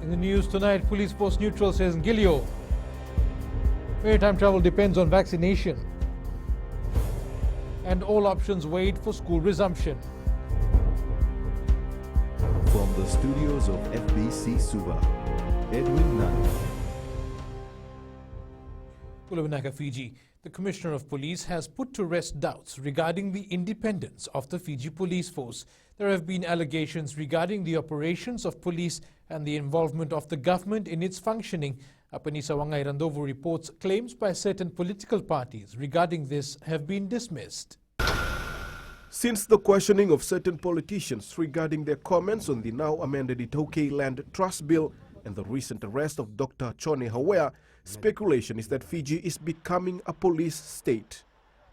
In the news tonight, police force neutral says Gilio. Maritime travel depends on vaccination. And all options weighed for school resumption. From the studios of FBC Suva, Edwin Nunn. Kulawanaka, Fiji. The Commissioner of Police has put to rest doubts regarding the independence of the Fiji Police Force. There have been allegations regarding the operations of police and the involvement of the government in its functioning. Apanisa Wangay Randovo reports claims by certain political parties regarding this have been dismissed. Since the questioning of certain politicians regarding their comments on the now amended Itoke Land Trust Bill and the recent arrest of Dr. Chone Hawea, speculation is that Fiji is becoming a police state.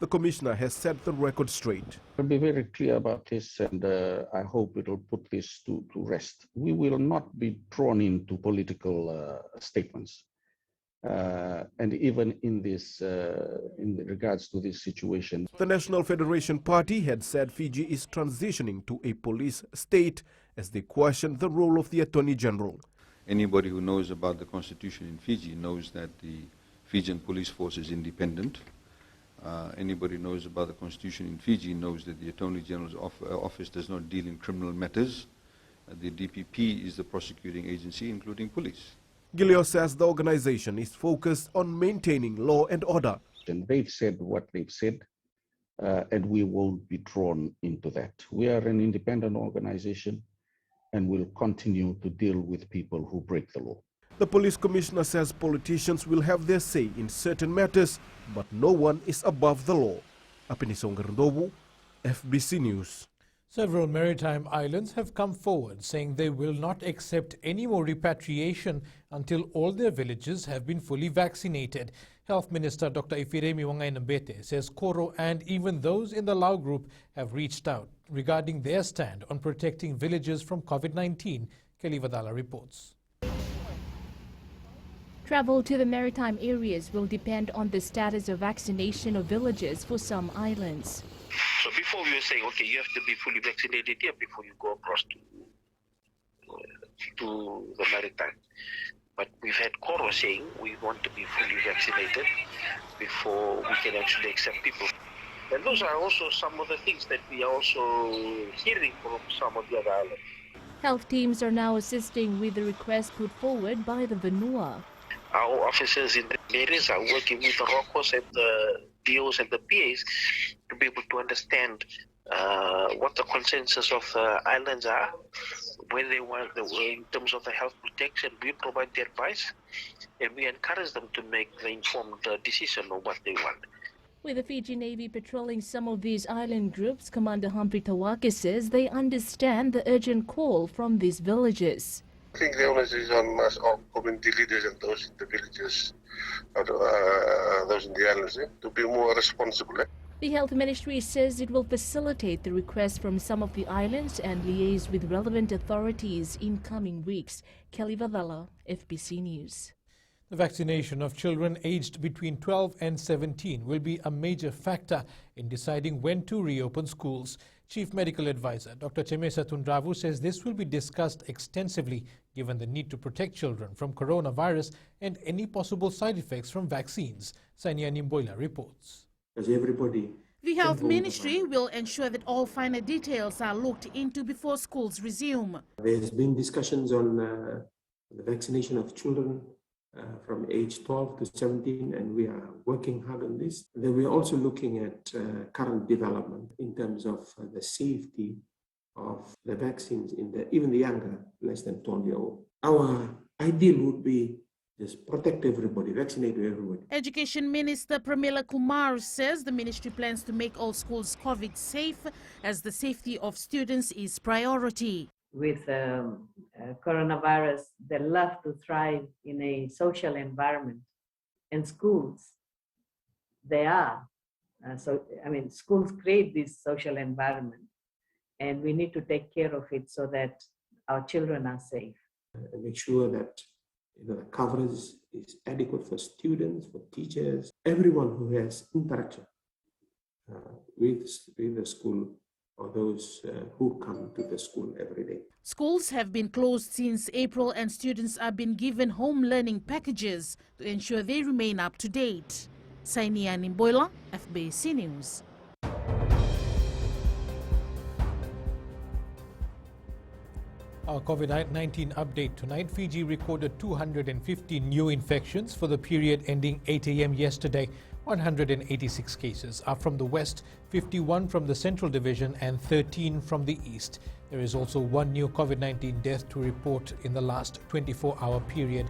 The commissioner has set the record straight. I'll be very clear about this, and I hope it will put this to rest. We will not be drawn into political statements. And even in this, in regards to this situation. The National Federation Party had said Fiji is transitioning to a police state as they questioned the role of the Attorney General. Anybody who knows about the constitution in Fiji knows that the Fijian police force is independent. Anybody who knows about the constitution in Fiji knows that the Attorney General's office does not deal in criminal matters. The DPP is the prosecuting agency, including police. Gilio says the organization is focused on maintaining law and order. And they've said what they've said, and we won't be drawn into that. We are an independent organization and will continue to deal with people who break the law. The police commissioner says politicians will have their say in certain matters, but no one is above the law. Apinisonga Randobu, FBC News. Several maritime islands have come forward saying they will not accept any more repatriation until all their villages have been fully vaccinated. Health Minister Dr. Ifiremi Wangainambete says Koro and even those in the Lau group have reached out regarding their stand on protecting villages from COVID-19. Kelly Vadala reports. Travel to the maritime areas will depend on the status of vaccination of villages for some islands. So before we were saying, okay, you have to be fully vaccinated here before you go across to the Maritime. But we've had Koro saying we want to be fully vaccinated before we can actually accept people. And those are also some of the things that we are also hearing from some of the other islands. Health teams are now assisting with the request put forward by the Vanua. Our officers in the areas are working with the ROCOs and the DOs and the PAs to be able to understand what the consensus of the islands are, where they want in terms of the health protection. We provide the advice and we encourage them to make the informed decision on what they want. With the Fiji Navy patrolling some of these island groups, Commander Humphrey Tawake says they understand the urgent call from these villages. I think the onus is on us, all community leaders and those in the villages, those in the islands, to be more responsible. The Health Ministry says it will facilitate the request from some of the islands and liaise with relevant authorities in coming weeks. Kelly Vadala, FBC News. The vaccination of children aged between 12 and 17 will be a major factor in deciding when to reopen schools. Chief Medical Advisor Dr. Chemesa Tundravu says this will be discussed extensively given the need to protect children from coronavirus and any possible side effects from vaccines. Sania Nimboila reports. The Health Ministry will ensure that all finer details are looked into before schools resume. There's been discussions on the vaccination of children from age 12 to 17, and we are working hard on this. Then we're also looking at current development in terms of the safety of the vaccines in even the younger, less than 12-year-old. Our ideal would be just protect everybody, vaccinate everybody. Education Minister Pramila Kumar says the ministry plans to make all schools COVID safe as the safety of students is priority. With coronavirus, they love to thrive in a social environment. And schools, they are. Schools create this social environment. And we need to take care of it so that our children are safe. Make sure that the coverage is adequate for students, for teachers, everyone who has interaction with the school or those who come to the school every day. Schools have been closed since April and students are being given home learning packages to ensure they remain up to date. Sainia Nimboila, FBC News. Our COVID-19 update tonight. Fiji recorded 250 new infections for the period ending 8 a.m. yesterday. 186 cases are from the west, 51 from the central division and 13 from the east. There is also one new COVID-19 death to report in the last 24-hour period.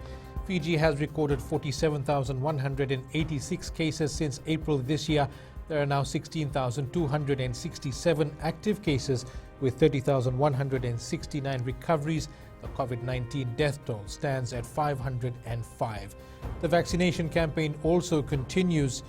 Fiji has recorded 47,186 cases since April this year. There are now 16,267 active cases with 30,169 recoveries. The COVID-19 death toll stands at 505. The vaccination campaign also continues.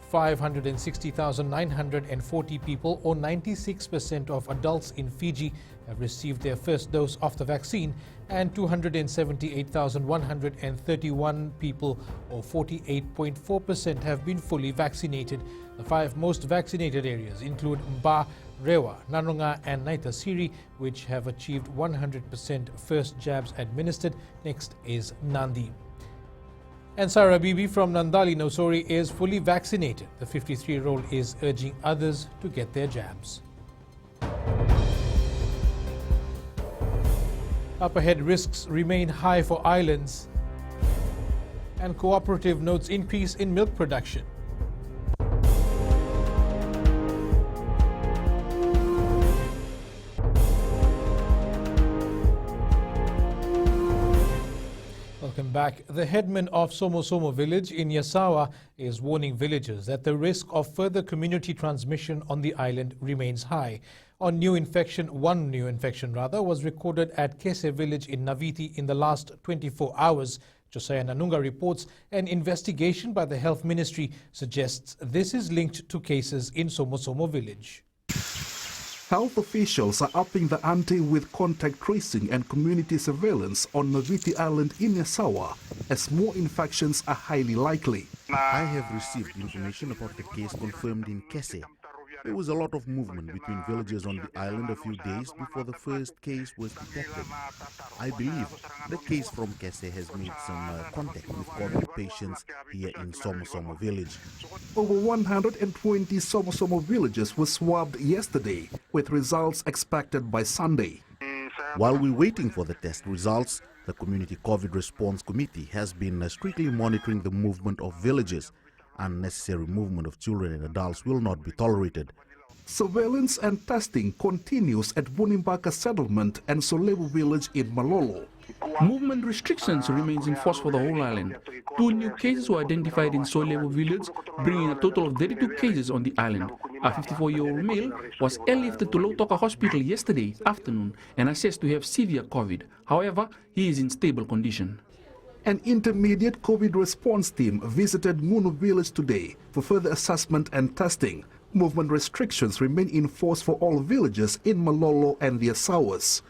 560,940 people, or 96% of adults in Fiji, have received their first dose of the vaccine, and 278,131 people, or 48.4%, have been fully vaccinated. The 5 most vaccinated areas include Mba, Rewa, Nanonga and Naitasiri, which have achieved 100% first jabs administered. Next is Nandi. And Sarah Bibi from Nandali Nosori is fully vaccinated. The 53-year-old is urging others to get their jabs. Up ahead, risks remain high for islands. And cooperative notes increase in milk production. Welcome back. The headman of Somo village in Yasawa is warning villagers that the risk of further community transmission on the island remains high. One new infection was recorded at Kese village in Naviti in the last 24 hours. Josiah Nanunga reports an investigation by the Health Ministry suggests this is linked to cases in Somo village. Health officials are upping the ante with contact tracing and community surveillance on Naviti Island in Yasawa, as more infections are highly likely. I have received information about the case confirmed in Kese. There was a lot of movement between villages on the island a few days before the first case was detected. I believe the case from Kese has made some contact with COVID patients here in Somo village. Over 120 Somo villages were swabbed yesterday, with results expected by Sunday. While we're waiting for the test results, the Community COVID Response Committee has been strictly monitoring the movement of villages. Unnecessary movement of children and adults will not be tolerated. Surveillance and testing continues at Bunimbaka Settlement and Solebu Village in Malolo. Movement restrictions remains in force for the whole island. 2 new cases were identified in Solebu Village, bringing a total of 32 cases on the island. A 54-year-old male was airlifted to Lautoka Hospital yesterday afternoon and assessed to have severe COVID. However, he is in stable condition. An intermediate COVID response team visited Munu village today for further assessment and testing. Movement restrictions remain in force for all villages in Malolo and the Asawas.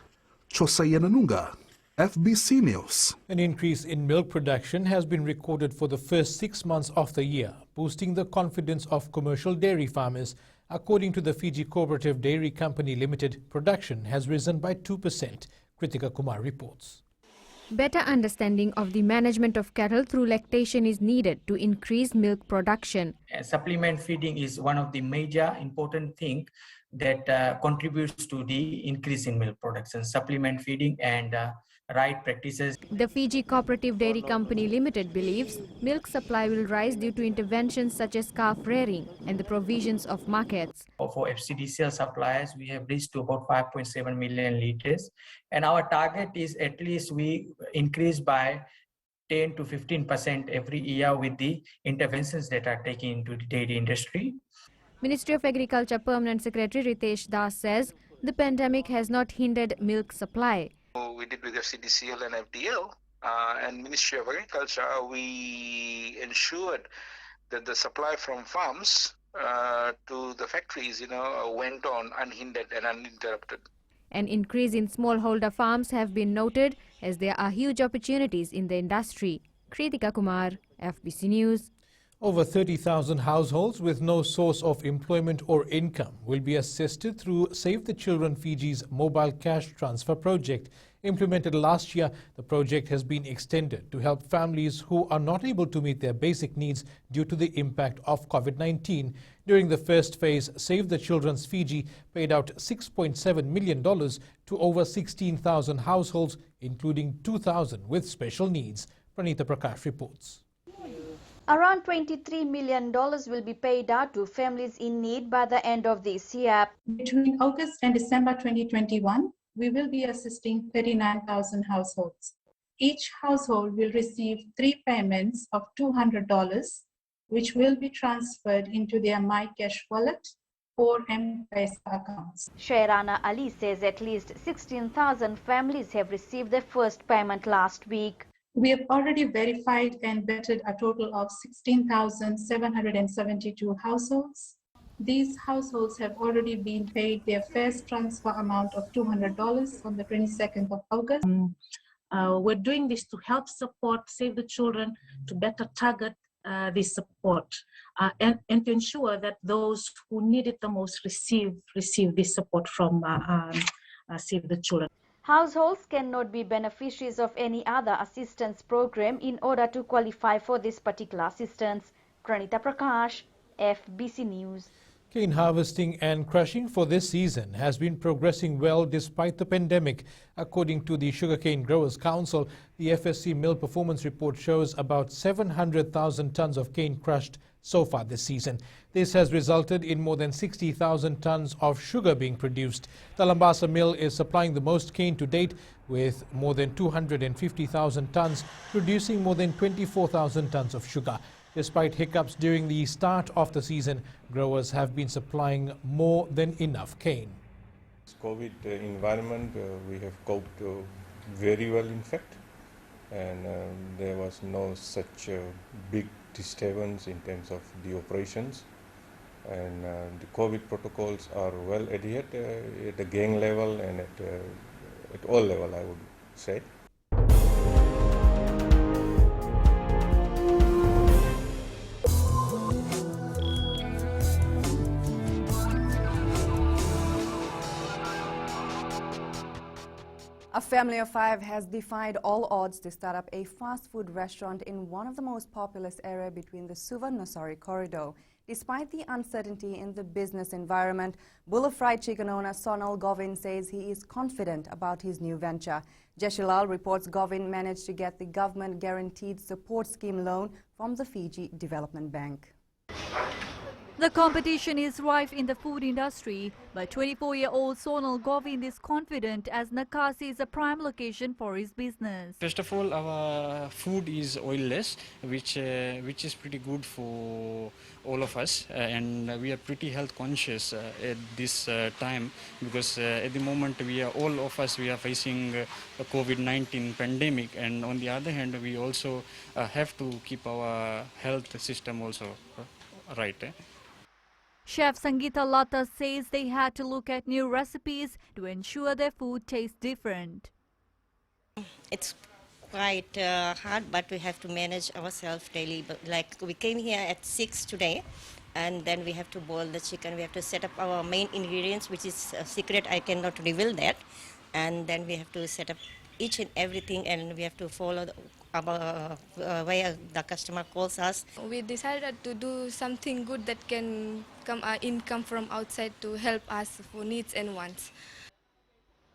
Josiah Nanunga, FBC News. An increase in milk production has been recorded for the first 6 months of the year, boosting the confidence of commercial dairy farmers. According to the Fiji Cooperative Dairy Company Limited, production has risen by 2%. Kritika Kumar reports. Better understanding of the management of cattle through lactation is needed to increase milk production. Supplement feeding is one of the major important things that contributes to the increase in milk production. Supplement feeding and right practices. The Fiji Cooperative Dairy Company Limited believes milk supply will rise due to interventions such as calf rearing and the provisions of markets. For FCDCL suppliers, we have reached to about 5.7 million liters, and our target is at least we increase by 10 to 15% every year with the interventions that are taken into the dairy industry. Ministry of Agriculture Permanent Secretary Ritesh Das says the pandemic has not hindered milk supply. We did with FCDCL and FDL and Ministry of Agriculture, we ensured that the supply from farms to the factories, went on unhindered and uninterrupted. An increase in smallholder farms have been noted as there are huge opportunities in the industry. Kritika Kumar, FBC News. Over 30,000 households with no source of employment or income will be assisted through Save the Children Fiji's mobile cash transfer project. Implemented last year, the project has been extended to help families who are not able to meet their basic needs due to the impact of COVID-19. During the first phase, Save the Children's Fiji paid out $6.7 million to over 16,000 households, including 2,000 with special needs. Pranita Prakash reports. Around $23 million will be paid out to families in need by the end of this year. Between August and December 2021, we will be assisting 39,000 households. Each household will receive 3 payments of $200, which will be transferred into their MyCash wallet or M-Pesa accounts. Shairana Ali says at least 16,000 families have received their first payment last week. We have already verified and vetted a total of 16,772 households. These households have already been paid their first transfer amount of $200 on the 22nd of August. We're doing this to help support Save the Children, to better target this support and to ensure that those who need it the most receive this support from Save the Children. Households cannot be beneficiaries of any other assistance program in order to qualify for this particular assistance. Pranita Prakash, FBC News. Cane harvesting and crushing for this season has been progressing well despite the pandemic. According to the Sugarcane Growers Council, the FSC Mill Performance Report shows about 700,000 tons of cane crushed so far this season. This has resulted in more than 60,000 tons of sugar being produced. The Lambasa Mill is supplying the most cane to date, with more than 250,000 tons, producing more than 24,000 tons of sugar. Despite hiccups during the start of the season, growers have been supplying more than enough cane. COVID environment, we have coped very well, in fact, and there was no such big disturbance in terms of the operations, and the COVID protocols are well adhered at the gang level and at all level, I would say. A family of 5 has defied all odds to start up a fast food restaurant in one of the most populous areas between the Suva-Nosari corridor. Despite the uncertainty in the business environment, Bull of Fried Chicken owner Sonal Govin says he is confident about his new venture. Jeshilal reports Govin managed to get the government guaranteed support scheme loan from the Fiji Development Bank. The competition is rife in the food industry, but 24-year-old Sonal Govin is confident as Nakasi is a prime location for his business. First of all, our food is oilless, which is pretty good for all of us, and we are pretty health conscious at this time, because at the moment all of us are facing a COVID-19 pandemic, and on the other hand we also have to keep our health system also right. Chef Sangeeta Lata says they had to look at new recipes to ensure their food tastes different. It's quite hard, but we have to manage ourselves daily. But like we came here at 6 today, and then we have to boil the chicken. We have to set up our main ingredients, which is a secret. I cannot reveal that. And then we have to set up each and everything, and we have to follow where the customer calls us. We decided to do something good that can come income from outside to help us for needs and wants.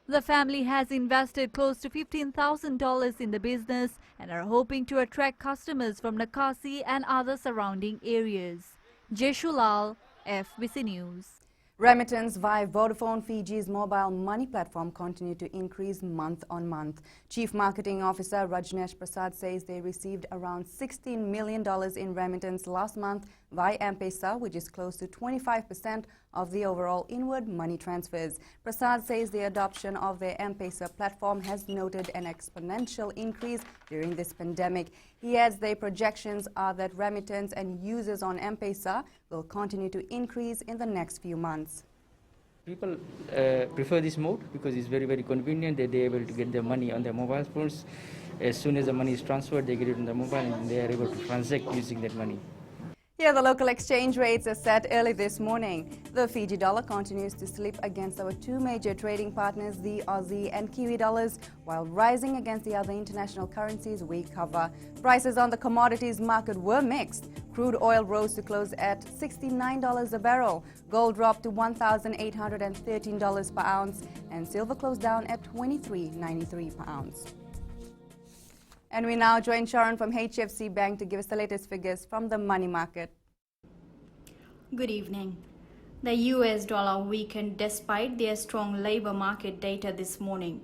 The family has invested close to $15,000 in the business and are hoping to attract customers from Nakasi and other surrounding areas. Jeshulal, FBC News. Remittance via Vodafone Fiji's mobile money platform continue to increase month on month. Chief Marketing Officer Rajneesh Prasad says they received around $16 million in remittance last month via M-Pesa, which is close to 25% of the overall inward money transfers. Prasad says the adoption of their M-Pesa platform has noted an exponential increase during this pandemic. He adds their projections are that remittance and users on M-Pesa will continue to increase in the next few months. People prefer this mode because it's very, very convenient that they're able to get their money on their mobile phones. As soon as the money is transferred, they get it on their mobile and they are able to transact using that money. Here, the local exchange rates are set early this morning. The Fiji dollar continues to slip against our two major trading partners, the Aussie and Kiwi dollars, while rising against the other international currencies we cover. Prices on the commodities market were mixed. Crude oil rose to close at $69 a barrel. Gold dropped to $1,813 per ounce, and silver closed down at $23.93 per ounce. And we now join Sharon from HFC Bank to give us the latest figures from the money market. Good evening. The US dollar weakened despite their strong labor market data this morning.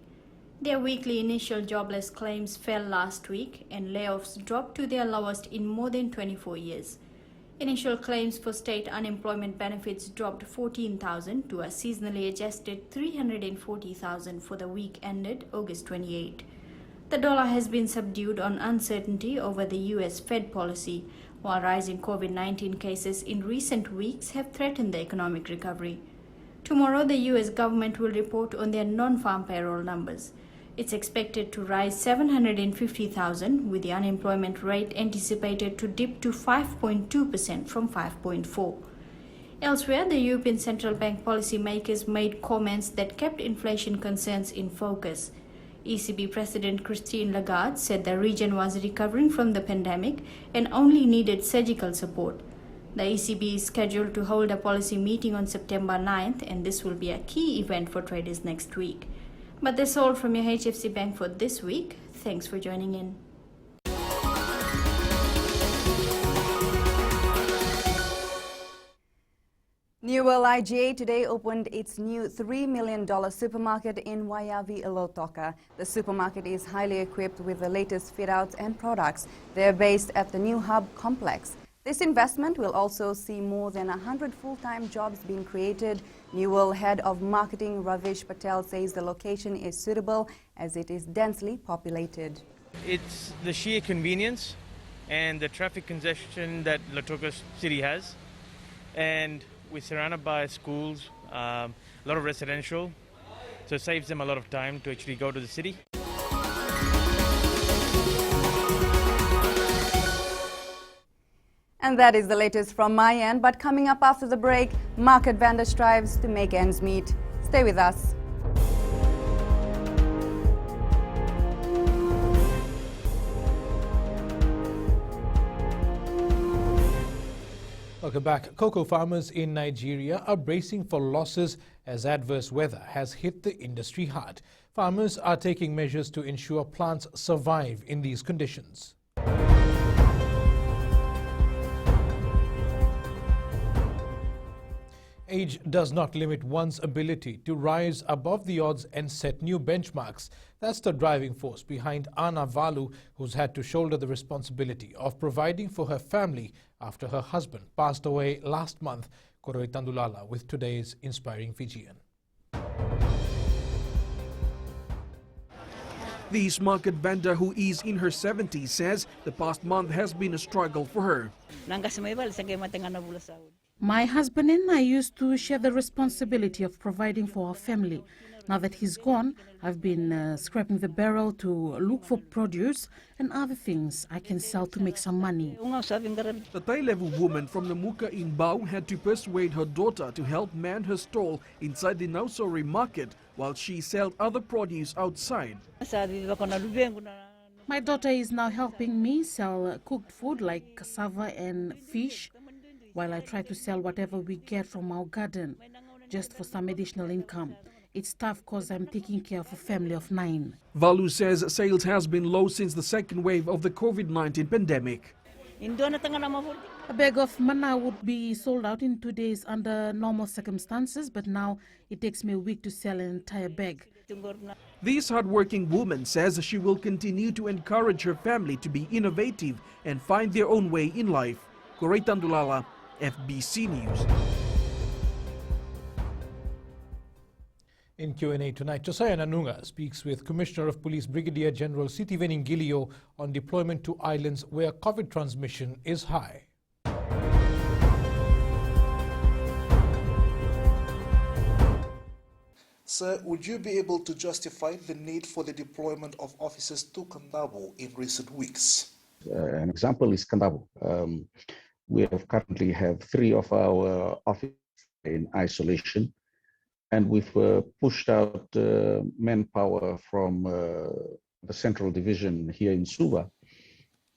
Their weekly initial jobless claims fell last week and layoffs dropped to their lowest in more than 24 years. Initial claims for state unemployment benefits dropped 14,000 to a seasonally adjusted 340,000 for the week ended August 28. The dollar has been subdued on uncertainty over the US Fed policy, while rising COVID-19 cases in recent weeks have threatened the economic recovery. Tomorrow, the US government will report on their non-farm payroll numbers. It's expected to rise 750,000, with the unemployment rate anticipated to dip to 5.2% from 5.4%. Elsewhere, the European Central Bank policymakers made comments that kept inflation concerns in focus. ECB President Christine Lagarde said the region was recovering from the pandemic and only needed surgical support. The ECB is scheduled to hold a policy meeting on September 9th, and this will be a key event for traders next week. But that's all from your HFC Bank for this week. Thanks for joining in. Newell IGA today opened its new $3 million supermarket in Waiavi, Ilotoka. The supermarket is highly equipped with the latest fit-outs and products. They're based at the new hub complex. This investment will also see more than 100 full-time jobs being created. Newell Head of Marketing Ravish Patel says the location is suitable as it is densely populated. It's the sheer convenience and the traffic congestion that Lautoka City has, and we're surrounded by schools, a lot of residential, so it saves them a lot of time to actually go to the city. And that is the latest from my end, but coming up after the break, market vendor strives to make ends meet. Stay with us. Welcome back. Cocoa farmers in Nigeria are bracing for losses as adverse weather has hit the industry hard. Farmers are taking measures to ensure plants survive in these conditions. Age does not limit one's ability to rise above the odds and set new benchmarks. That's the driving force behind Ana Valu, who's had to shoulder the responsibility of providing for her family after her husband passed away last month. Koroi Tandulala with today's Inspiring Fijian. This market vendor, who is in her 70s, says the past month has been a struggle for her. My husband and I used to share the responsibility of providing for our family. Now that he's gone, I've been scraping the barrel to look for produce and other things I can sell to make some money. The Thai-level woman from Namuka in Bau had to persuade her daughter to help man her stall inside the Nausori market while she sold other produce outside. My daughter is now helping me sell cooked food like cassava and fish, while I try to sell whatever we get from our garden, just for some additional income. It's tough because I'm taking care of a family of 9. Valu says sales has been low since the second wave of the COVID-19 pandemic. A bag of manna would be sold out in 2 days under normal circumstances, but now it takes me a week to sell an entire bag. This hardworking woman says she will continue to encourage her family to be innovative and find their own way in life. Koroi Tandulala, FBC News. In Q&A tonight, Josiah Nanunga speaks with Commissioner of Police Brigadier General Siti Veningilio on deployment to islands where COVID transmission is high. Sir, would you be able to justify the need for the deployment of officers to Kandabo in recent weeks? An example is Kandabo. We have currently have 3 of our officers in isolation, and we've pushed out manpower from the Central Division here in Suva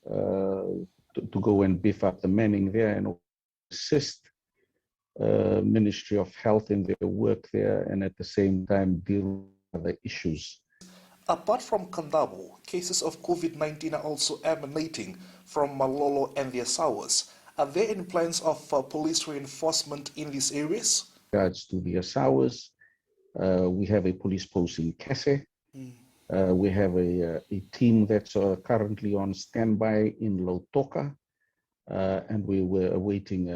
to go and beef up the manning there and assist Ministry of Health in their work there, and at the same time deal with other issues. Apart from Kandabo, cases of COVID-19 are also emanating from Malolo and the Asawes. Are there any plans of police reinforcement in these areas? In regards to the Asawes, we have a police post in Kese. We have a team that's currently on standby in Lautoka. And we were awaiting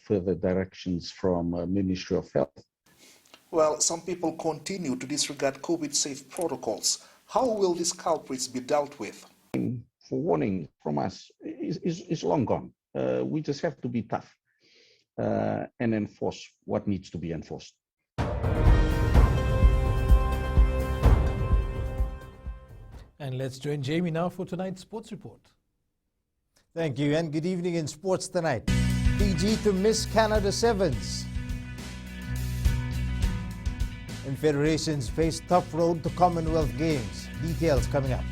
further directions from Ministry of Health. Well, some people continue to disregard COVID-safe protocols. How will these culprits be dealt with? For warning from us is long gone. We just have to be tough and enforce what needs to be enforced. And let's join Jamie now for tonight's sports report. Thank you, and good evening in sports tonight. Fiji to miss Canada Sevens. And federations face tough road to Commonwealth Games. Details coming up.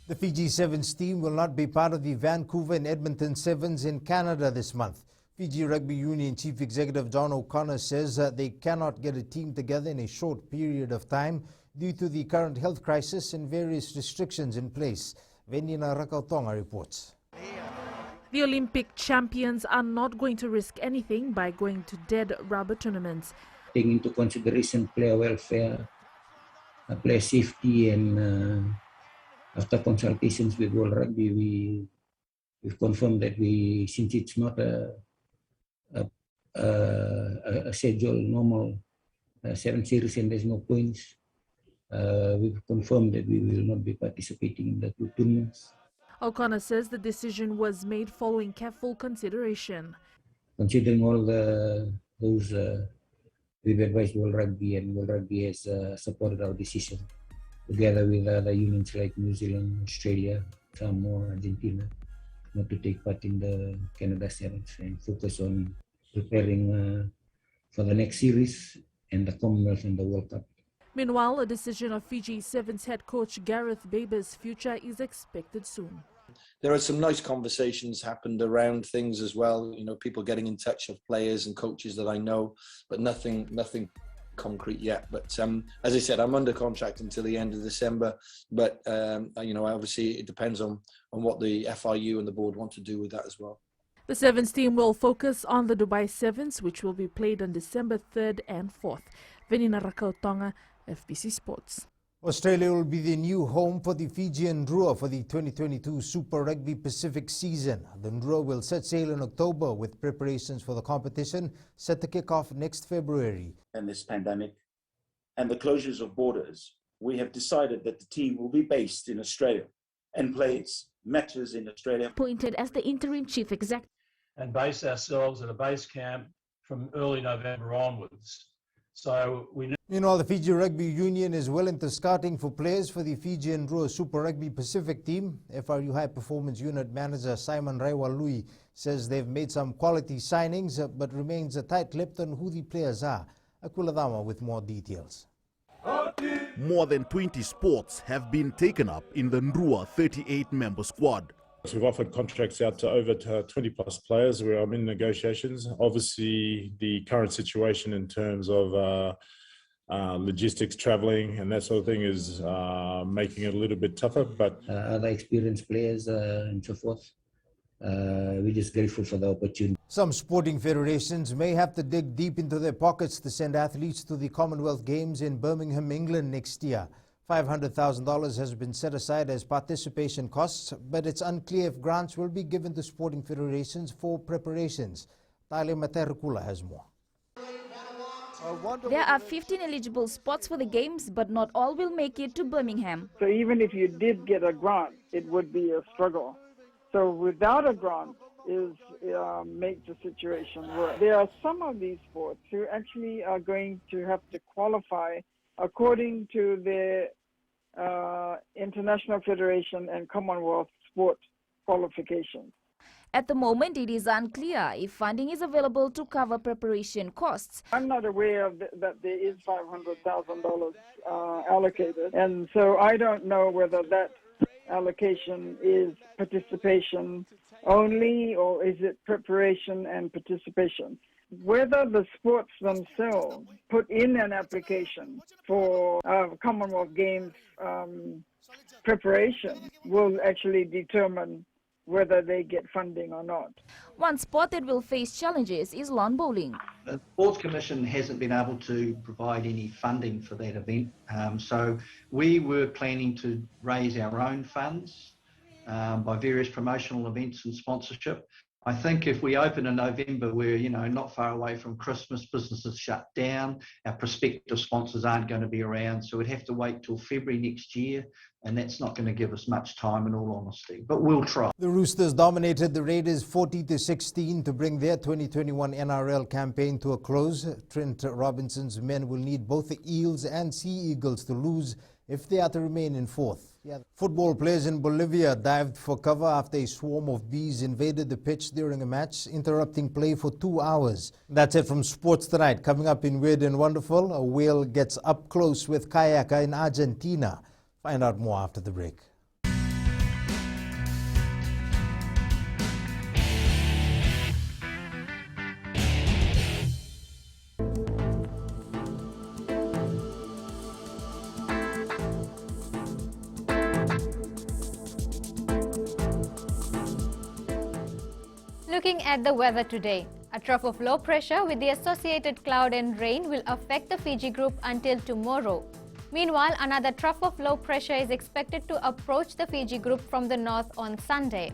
The Fiji Sevens team will not be part of the Vancouver and Edmonton Sevens in Canada this month. Fiji Rugby Union Chief Executive John O'Connor says they cannot get a team together in a short period of time due to the current health crisis and various restrictions in place. Venina Rakautonga reports. The Olympic champions are not going to risk anything by going to dead rubber tournaments. Taking into consideration player welfare, player safety, and after consultations with World Rugby, we've confirmed that since it's not a scheduled normal 7 series and there's no points, we've confirmed that we will not be participating in the 2 tournaments. O'Connor says the decision was made following careful consideration. Considering all those, we've advised World Rugby, and World Rugby has supported our decision, together with other unions like New Zealand, Australia, Samoa, Argentina, not to take part in the Canada Sevens and focus on preparing for the next series and the Commonwealth and the World Cup. Meanwhile, a decision of Fiji Sevens head coach Gareth Baber's future is expected soon. There are some nice conversations happened around things as well. You know, people getting in touch of players and coaches that I know, but nothing concrete yet. But as I said, I'm under contract until the end of December. But you know, obviously it depends on what the FIU and the board want to do with that as well. The Sevens team will focus on the Dubai Sevens, which will be played on December 3rd and 4th. Venina Rakautonga, FBC Sports. Australia will be the new home for the Fijian Drua for the 2022 Super Rugby Pacific season. The Drua will set sail in October, with preparations for the competition set to kick off next February. And this pandemic and the closures of borders, we have decided that the team will be based in Australia and play its matches in Australia. Appointed as the interim chief executive. And base ourselves at a base camp from early November onwards. So we know. Meanwhile, the Fiji Rugby Union is well into scouting for players for the Fijian Drua Super Rugby Pacific team. FRU High Performance Unit Manager Simon Raiwalui says they've made some quality signings, but remains tight-lipped on who the players are. Akuladama with more details. More than 20 sports have been taken up in the Drua 38-member squad. We've offered contracts out to over 20 plus players where I'm in negotiations. Obviously, the current situation in terms of logistics, travelling and that sort of thing is making it a little bit tougher. But other experienced players and so forth, we're just grateful for the opportunity. Some sporting federations may have to dig deep into their pockets to send athletes to the Commonwealth Games in Birmingham, England next year. $500,000 has been set aside as participation costs, but it's unclear if grants will be given to sporting federations for preparations. Tale Materukula has more. There are 15 eligible spots for the Games, but not all will make it to Birmingham. So even if you did get a grant, it would be a struggle. So without a grant, make the situation worse. There are some of these sports who actually are going to have to qualify according to the International Federation and Commonwealth sport qualifications. At the moment, it is unclear if funding is available to cover preparation costs. I'm not aware of that there is $500,000 allocated, and so I don't know whether that allocation is participation only or is it preparation and participation. Whether the sports themselves put in an application for Commonwealth Games preparation will actually determine whether they get funding or not. One sport that will face challenges is lawn bowling. The Sports Commission hasn't been able to provide any funding for that event, so we were planning to raise our own funds by various promotional events and sponsorship. I think if we open in November, we're not far away from Christmas, businesses shut down, our prospective sponsors aren't going to be around, so we'd have to wait till February next year, and that's not going to give us much time in all honesty, but we'll try. The Roosters dominated the Raiders 40-16 to bring their 2021 NRL campaign to a close. Trent Robinson's men will need both the Eels and Sea Eagles to lose if they are to remain in fourth. Football players in Bolivia dived for cover after a swarm of bees invaded the pitch during a match, interrupting play for 2 hours. That's it from Sports Tonight. Coming up in Weird and Wonderful, a whale gets up close with kayaker in Argentina. Find out more after the break. Looking at the weather today, a trough of low pressure with the associated cloud and rain will affect the Fiji group until tomorrow. Meanwhile, another trough of low pressure is expected to approach the Fiji group from the north on Sunday.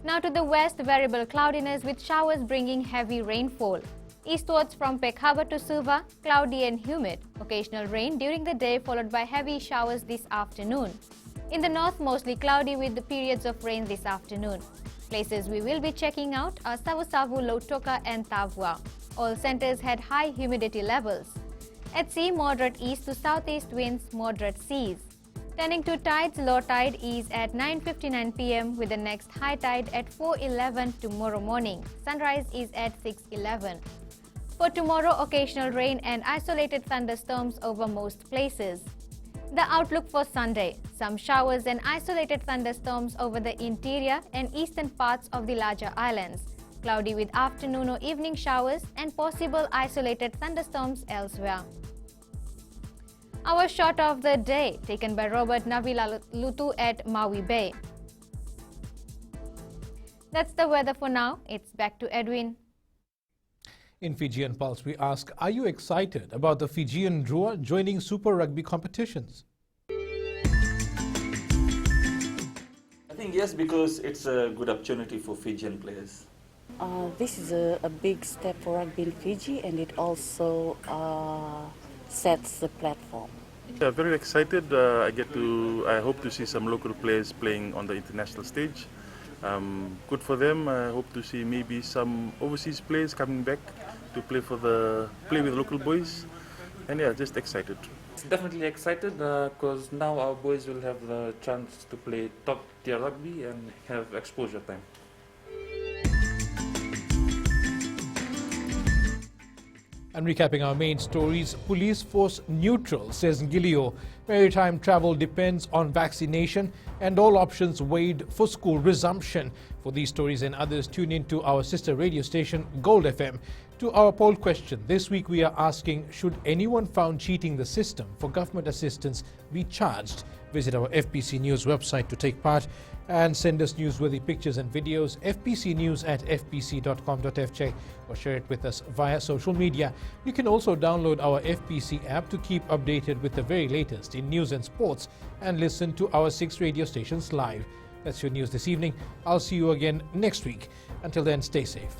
Now to the west, variable cloudiness with showers bringing heavy rainfall. Eastwards from Peck Harbour to Suva, cloudy and humid. Occasional rain during the day followed by heavy showers this afternoon. In the north, mostly cloudy with the periods of rain this afternoon. Places we will be checking out are Savu-Savu, Lautoka and Tavua. All centres had high humidity levels. At sea, moderate east to southeast winds, moderate seas. Turning to tides, low tide is at 9:59 p.m. with the next high tide at 4:11 tomorrow morning. Sunrise is at 6:11. For tomorrow, occasional rain and isolated thunderstorms over most places. The outlook for Sunday, some showers and isolated thunderstorms over the interior and eastern parts of the larger islands. Cloudy with afternoon or evening showers and possible isolated thunderstorms elsewhere. Our shot of the day, taken by Robert Navilalutu at Maui Bay. That's the weather for now. It's back to Edwin. In Fijian Pulse, we ask, are you excited about the Fijian Drua joining Super Rugby competitions? I think yes, because it's a good opportunity for Fijian players. This is a big step for rugby in Fiji, and it also sets the platform. Yeah, very excited. I hope to see some local players playing on the international stage. Good for them. I hope to see maybe some overseas players coming back to play with local boys, and yeah, just excited. Definitely excited because now our boys will have the chance to play top tier rugby and have exposure time. And recapping our main stories, police force neutral, says Ngilio. Maritime travel depends on vaccination and all options weighed for school resumption. For these stories and others, tune in to our sister radio station, Gold FM. To our poll question, this week we are asking, should anyone found cheating the system for government assistance be charged? Visit our FBC News website to take part and send us newsworthy pictures and videos, fbcnews@fbc.com.fj, or share it with us via social media. You can also download our FBC app to keep updated with the very latest in news and sports and listen to our 6 radio stations live. That's your news this evening. I'll see you again next week. Until then, stay safe.